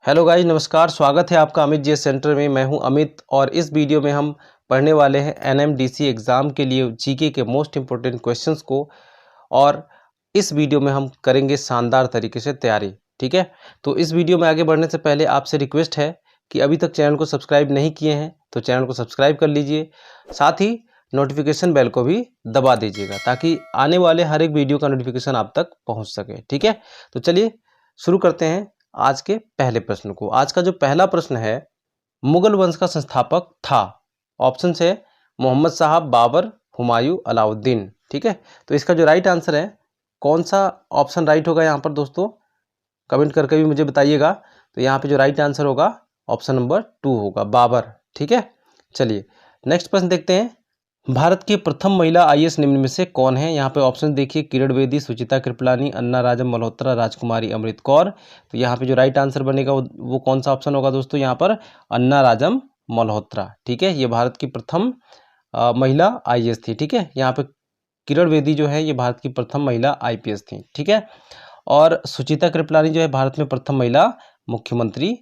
Hello guys, नमस्कार। स्वागत है आपका अमित जी सेंटर में। मैं हूं अमित और इस वीडियो में हम पढ़ने वाले हैं एनएमडीसी एग्ज़ाम के लिए जीके के मोस्ट इम्पोर्टेंट क्वेश्चंस को। और इस वीडियो में हम करेंगे शानदार तरीके से तैयारी। ठीक है, तो इस वीडियो में आगे बढ़ने से पहले आपसे रिक्वेस्ट है कि अभी तक चैनल को सब्सक्राइब नहीं किए हैं तो चैनल को सब्सक्राइब कर लीजिए, साथ ही नोटिफिकेशन बेल को भी दबा दीजिएगा ताकि आने वाले हर एक वीडियो का नोटिफिकेशन आप तक पहुँच सके। ठीक है, तो चलिए शुरू करते हैं आज के पहले प्रश्न को। आज का जो पहला प्रश्न है, मुगल वंश का संस्थापक था। ऑप्शन है मोहम्मद साहब, बाबर, हुमायूं, अलाउद्दीन। ठीक है, तो इसका जो राइट आंसर है, कौन सा ऑप्शन राइट होगा यहाँ पर दोस्तों, कमेंट करके भी मुझे बताइएगा। तो यहाँ पे जो राइट आंसर होगा ऑप्शन नंबर 2 होगा, बाबर। ठीक है, चलिए नेक्स्ट प्रश्न देखते हैं। भारत की प्रथम महिला आईएएस निम्न में से कौन है। यहाँ पे ऑप्शन देखिए, किरण बेदी, सुचिता कृपलानी, अन्ना राजम मल्होत्रा, राजकुमारी अमृत कौर। तो यहाँ पे जो राइट आंसर बनेगा वो कौन सा ऑप्शन होगा दोस्तों, यहाँ पर अन्ना राजम मल्होत्रा। ठीक है, ये भारत की प्रथम महिला आईएएस थी। ठीक है, यहाँ पे किरण बेदी जो है ये भारत की प्रथम महिला आईपीएस थी। ठीक है, और सुचिता कृपलानी जो है भारत में प्रथम महिला मुख्यमंत्री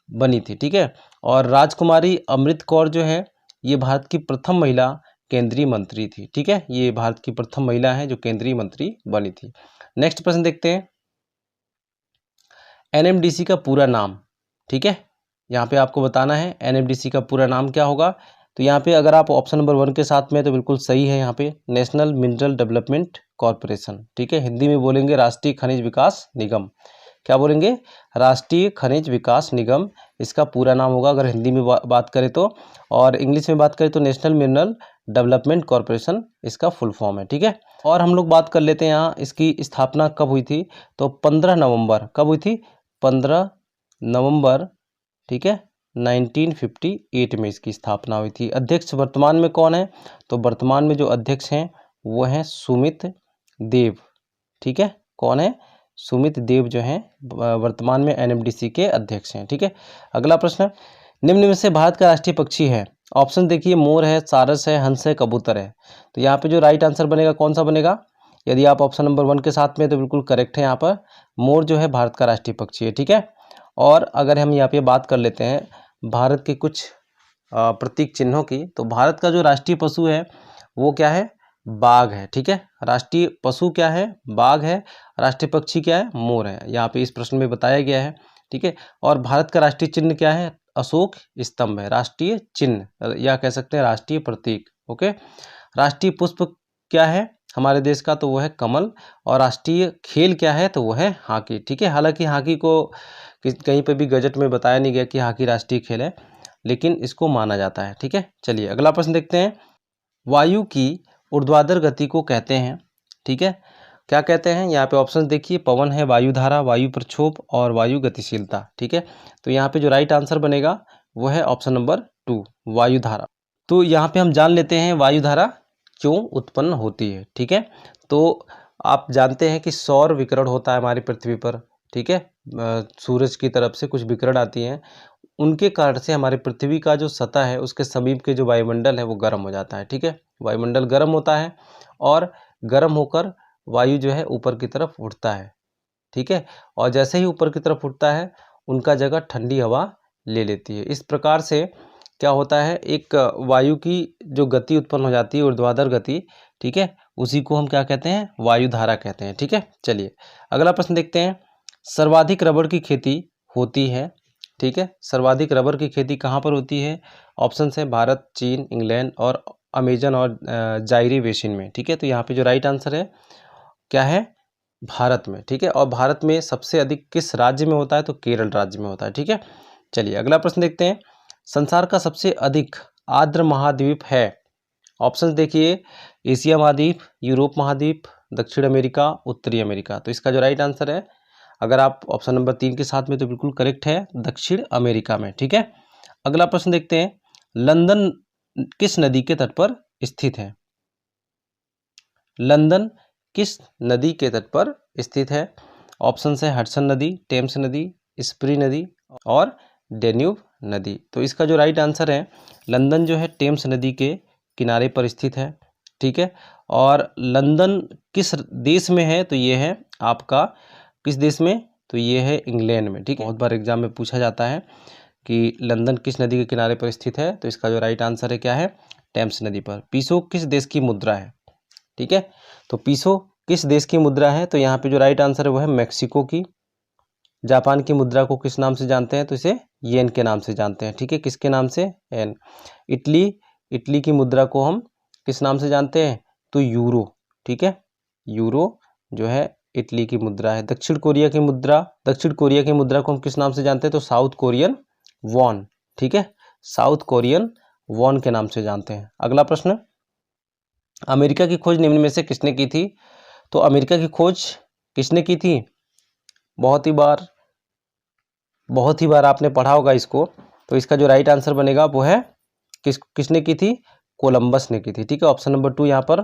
बनी थी। ठीक है, और राजकुमारी अमृत कौर जो है ये भारत की प्रथम महिला केंद्रीय मंत्री थी। ठीक है, ये भारत की प्रथम महिला है जो केंद्रीय मंत्री बनी थी। नेक्स्ट प्रश्न देखते हैं, एनएमडीसी का पूरा नाम। ठीक है, यहाँ पे आपको बताना है एनएमडीसी का पूरा नाम क्या होगा। तो यहाँ पे अगर आप ऑप्शन नंबर 1 के साथ में तो बिल्कुल सही है। यहाँ पे नेशनल मिनरल डेवलपमेंट कॉरपोरेशन। ठीक है, हिंदी में बोलेंगे राष्ट्रीय खनिज विकास निगम। क्या बोलेंगे, राष्ट्रीय खनिज विकास निगम इसका पूरा नाम होगा अगर हिंदी में बात करें तो। और इंग्लिश में बात करें तो नेशनल मिनरल डेवलपमेंट कॉरपोरेशन इसका फुल फॉर्म है। ठीक है, और हम लोग बात कर लेते हैं यहाँ इसकी स्थापना कब हुई थी। तो 15 नवंबर कब हुई थी, 15 नवंबर, ठीक है, 1958 में इसकी स्थापना हुई थी। अध्यक्ष वर्तमान में कौन है, तो वर्तमान में जो अध्यक्ष हैं वो हैं सुमित देव। ठीक है, कौन है, सुमित देव जो हैं वर्तमान में एनएमडीसी के अध्यक्ष हैं। ठीक है, अगला प्रश्न, निम्न में से भारत का राष्ट्रीय पक्षी है। ऑप्शन देखिए, मोर है, सारस है, हंस है, कबूतर है। तो यहाँ पे जो राइट आंसर बनेगा कौन सा बनेगा, यदि आप ऑप्शन नंबर 1 के साथ में तो बिल्कुल करेक्ट है। यहाँ पर मोर जो है भारत का राष्ट्रीय पक्षी है। ठीक है, और अगर हम यहाँ पे बात कर लेते हैं भारत के कुछ प्रतीक चिन्हों की, तो भारत का जो राष्ट्रीय पशु है वो क्या है, बाघ है। ठीक है, राष्ट्रीय पशु क्या है, बाघ है। राष्ट्रीय पक्षी क्या है, मोर है। यहाँ पे इस प्रश्न में बताया गया है। ठीक है, और भारत का राष्ट्रीय चिन्ह क्या है, अशोक स्तंभ है राष्ट्रीय चिन्ह, या कह सकते हैं राष्ट्रीय प्रतीक। ओके, राष्ट्रीय पुष्प क्या है हमारे देश का, तो वो है कमल। और राष्ट्रीय खेल क्या है, तो वो है हॉकी। ठीक है, हालांकि हॉकी को कहीं पे भी गजट में बताया नहीं गया कि हॉकी राष्ट्रीय खेल है, लेकिन इसको माना जाता है। ठीक है, चलिए अगला प्रश्न देखते हैं, वायु की ऊर्ध्वाधर गति को कहते हैं। ठीक है, क्या कहते हैं, यहाँ पे ऑप्शन देखिए, पवन है, वायु धारा, वायु प्रक्षोभ और वायु गतिशीलता। ठीक है, तो यहाँ पे जो राइट आंसर बनेगा वो है ऑप्शन नंबर 2, वायु धारा। तो यहाँ पे हम जान लेते हैं वायु धारा क्यों उत्पन्न होती है। ठीक है, तो आप जानते हैं कि सौर विकिरण होता है हमारी पृथ्वी पर। ठीक है, सूरज की तरफ से कुछ विकिरण आती हैं, उनके कारण से हमारी पृथ्वी का जो सतह है उसके समीप के जो वायुमंडल है वो गर्म हो जाता है। ठीक है, वायुमंडल गर्म होता है और गर्म होकर वायु जो है ऊपर की तरफ उठता है। ठीक है, और जैसे ही ऊपर की तरफ उठता है उनका जगह ठंडी हवा ले लेती है। इस प्रकार से क्या होता है, एक वायु की जो गति उत्पन्न हो जाती है, ऊर्ध्वाधर गति। ठीक है, उसी को हम क्या कहते हैं, वायु धारा कहते हैं। ठीक है, चलिए अगला प्रश्न देखते हैं, सर्वाधिक रबड़ की खेती होती है। ठीक है, सर्वाधिक रबर की खेती कहाँ पर होती है। ऑप्शन है भारत, चीन, इंग्लैंड और अमेजन और जायरी बेसिन में। ठीक है, तो यहाँ पे जो राइट आंसर है क्या है, भारत में। ठीक है, और भारत में सबसे अधिक किस राज्य में होता है, तो केरल राज्य में होता है। ठीक है, चलिए अगला प्रश्न देखते हैं, संसार का सबसे अधिक आर्द्र महाद्वीप है। ऑप्शन देखिए, एशिया महाद्वीप, यूरोप महाद्वीप, दक्षिण अमेरिका, उत्तरी अमेरिका। तो इसका जो राइट आंसर है, अगर आप ऑप्शन नंबर 3 के साथ में तो बिल्कुल करेक्ट है, दक्षिण अमेरिका में। ठीक है, अगला प्रश्न देखते हैं, लंदन किस नदी के तट पर स्थित है। लंदन किस नदी के तट पर स्थित है। ऑप्शन है हडसन नदी, टेम्स नदी, स्प्री नदी और डेन्यूब नदी। तो इसका जो राइट आंसर है, लंदन जो है टेम्स नदी के किनारे पर स्थित है। ठीक है, और लंदन किस देश में है, तो ये है आपका किस देश में, तो ये है इंग्लैंड में, ठीक है। बहुत बार एग्जाम में पूछा जाता है कि लंदन किस नदी के किनारे पर स्थित है, तो इसका जो राइट आंसर है क्या है, टेम्स नदी पर। पीसो किस देश की मुद्रा है, ठीक है। तो पीसो किस देश की मुद्रा है, तो यहाँ पे जो राइट आंसर है वो है मैक्सिको की। जापान की मुद्रा को किस नाम से जानते हैं, तो इसे येन के नाम से जानते हैं, ठीक है। किसके नाम से, येन। इटली की मुद्रा को हम किस नाम से जानते हैं, तो यूरो, ठीक है। यूरो जो है इटली की मुद्रा है। दक्षिण कोरिया की मुद्रा को हम किस नाम से जानते हैं, तो साउथ कोरियन वॉन, ठीक है। साउथ कोरियन वॉन के नाम से जानते हैं। अगला प्रश्न, अमेरिका की खोज निम्न में से किसने की थी, तो अमेरिका की खोज किसने की थी, बहुत ही बार आपने पढ़ा होगा इसको। तो इसका जो राइट आंसर बनेगा वो है किसने की थी, कोलंबस ने की थी, ठीक है। ऑप्शन नंबर 2 यहाँ पर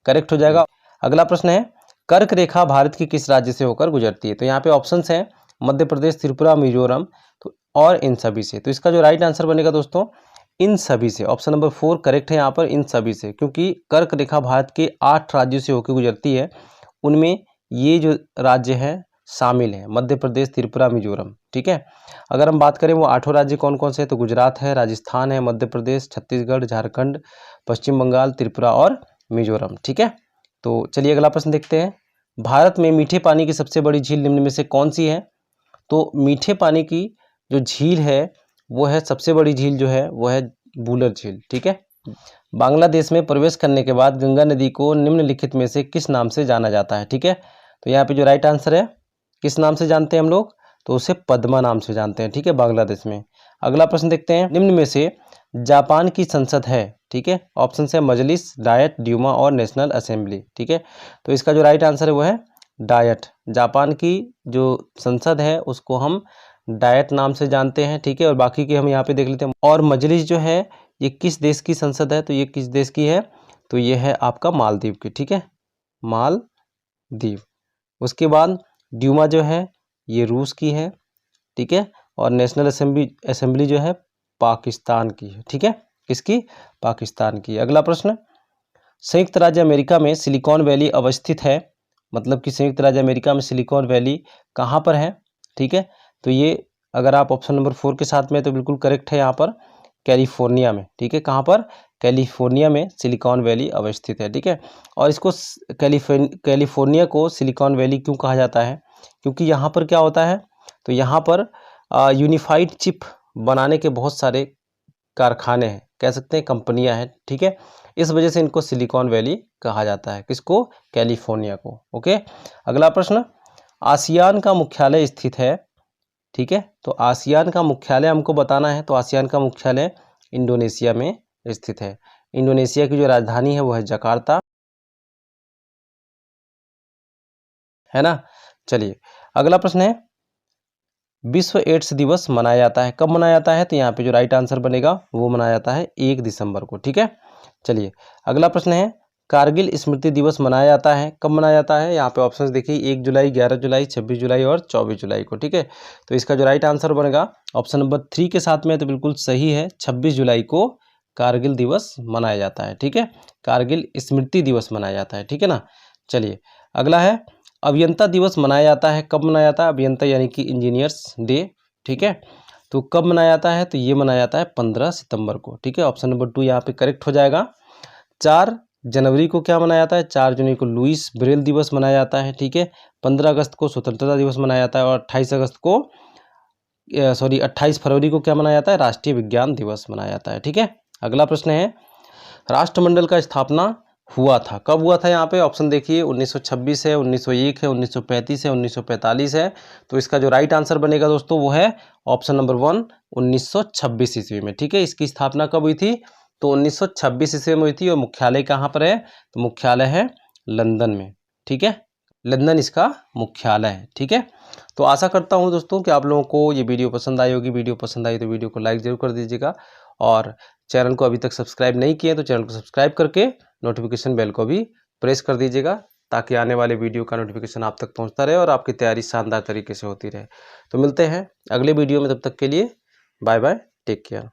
करेक्ट हो जाएगा। अगला प्रश्न है, कर्क रेखा भारत की किस राज्य से होकर गुजरती है, तो यहाँ पे ऑप्शंस हैं मध्य प्रदेश, त्रिपुरा, मिजोरम, तो और इन सभी से। तो इसका जो राइट आंसर बनेगा दोस्तों, इन सभी से। ऑप्शन नंबर 4 करेक्ट है यहाँ पर, इन सभी से, क्योंकि कर्क रेखा भारत के 8 राज्यों से होकर गुजरती है, उनमें ये जो राज्य है शामिल है, मध्य प्रदेश, त्रिपुरा, मिजोरम, ठीक है। अगर हम बात करें वो 8 राज्य कौन कौन से हैं, तो गुजरात है, राजस्थान है, मध्य प्रदेश, छत्तीसगढ़, झारखंड, पश्चिम बंगाल, त्रिपुरा और मिजोरम, ठीक है। तो चलिए अगला प्रश्न देखते हैं, भारत में मीठे पानी की सबसे बड़ी झील निम्न में से कौन सी है, तो मीठे पानी की जो झील है वो है, सबसे बड़ी झील जो है वो है बूलर झील, ठीक है। बांग्लादेश में प्रवेश करने के बाद गंगा नदी को निम्नलिखित में से किस नाम से जाना जाता है, ठीक है। तो यहाँ पे जो राइट आंसर है, किस नाम से जानते हैं हम लोग, तो उसे पद्मा नाम से जानते हैं, ठीक है, बांग्लादेश में। अगला प्रश्न देखते हैं, निम्न में से जापान की संसद है, ठीक है। ऑप्शन है मजलिस, डायट, ड्यूमा और नेशनल असेंबली, ठीक है। तो इसका जो राइट आंसर है वो है डायट। जापान की जो संसद है उसको हम डायट नाम से जानते हैं, ठीक है। और बाकी के हम यहाँ पे देख लेते हैं। और मजलिस जो है ये किस देश की संसद है, तो ये किस देश की है, तो ये है आपका मालदीव की, ठीक है, मालदीव। उसके बाद ड्यूमा जो है ये रूस की है, ठीक है। और नेशनल असेंबली जो है पाकिस्तान की है, ठीक है, किसकी, पाकिस्तान की। अगला प्रश्न, संयुक्त राज्य अमेरिका में सिलिकॉन वैली अवस्थित है, मतलब कि संयुक्त राज्य अमेरिका में सिलिकॉन वैली कहाँ पर है, ठीक है। तो ये अगर आप ऑप्शन नंबर 4 के साथ में, तो बिल्कुल करेक्ट है यहाँ पर, कैलिफोर्निया में, ठीक है। कहाँ पर, कैलिफोर्निया में सिलिकॉन वैली अवस्थित है, ठीक है। और इसको कैलिफोर्निया को सिलिकॉन वैली क्यों कहा जाता है, क्योंकि यहाँ पर क्या होता है, तो यहाँ पर यूनिफाइड चिप बनाने के बहुत सारे कारखाने हैं, कह सकते हैं कंपनियां हैं, ठीक है। इस वजह से इनको सिलिकॉन वैली कहा जाता है, किसको, कैलिफोर्निया को। ओके, अगला प्रश्न, आसियान का मुख्यालय स्थित है, ठीक है। तो आसियान का मुख्यालय हमको बताना है, तो आसियान का मुख्यालय इंडोनेशिया में स्थित है। इंडोनेशिया की जो राजधानी है वो है जकार्ता, है ना। चलिए अगला प्रश्न है, विश्व एड्स दिवस मनाया जाता है, कब मनाया जाता है, तो यहाँ पे जो राइट आंसर बनेगा वो मनाया जाता है 1 दिसंबर को, ठीक है। चलिए अगला प्रश्न है, कारगिल स्मृति दिवस मनाया जाता है, कब मनाया जाता है, यहाँ पे ऑप्शंस देखिए 1 जुलाई, 11 जुलाई, 26 जुलाई और 24 जुलाई को, ठीक है। तो इसका जो राइट आंसर बनेगा ऑप्शन नंबर 3 के साथ में, तो बिल्कुल सही है, 26 जुलाई को कारगिल दिवस मनाया जाता है, ठीक है, कारगिल स्मृति दिवस मनाया जाता है, ठीक है ना। चलिए अगला है, अभियंता दिवस मनाया जाता है, कब मनाया जाता है, अभियंता यानी कि इंजीनियर्स डे, ठीक है। तो कब मनाया जाता है, तो ये मनाया जाता है 15 सितंबर को, ठीक है। ऑप्शन नंबर 2 यहाँ पे करेक्ट हो जाएगा। 4 जनवरी को क्या मनाया जाता है, 4 जनवरी को लुइस ब्रेल दिवस मनाया जाता है, ठीक है। 15 अगस्त को स्वतंत्रता दिवस मनाया जाता है, और 28 फरवरी को क्या मनाया जाता है, राष्ट्रीय विज्ञान दिवस मनाया जाता है, ठीक है। अगला प्रश्न है, राष्ट्रमंडल का स्थापना हुआ था, कब हुआ था, यहाँ पे ऑप्शन देखिए 1926 है, 1901 है, 1935 है, 1945 है। तो इसका जो राइट आंसर बनेगा दोस्तों वो है ऑप्शन नंबर 1, 1926 ईस्वी में, ठीक है। इसकी स्थापना कब हुई थी, तो 1926 ईस्वी में हुई थी। और मुख्यालय कहाँ पर है, तो मुख्यालय है लंदन में, ठीक है, लंदन इसका मुख्यालय है, ठीक है। तो आशा करता हूँ दोस्तों कि आप लोगों को ये वीडियो पसंद आई होगी। वीडियो पसंद आई तो वीडियो को लाइक जरूर कर दीजिएगा, और चैनल को अभी तक सब्सक्राइब नहीं किए तो चैनल को सब्सक्राइब करके नोटिफिकेशन बेल को भी प्रेस कर दीजिएगा, ताकि आने वाले वीडियो का नोटिफिकेशन आप तक पहुंचता रहे और आपकी तैयारी शानदार तरीके से होती रहे। तो मिलते हैं अगले वीडियो में, तब तक के लिए बाय बाय, टेक केयर।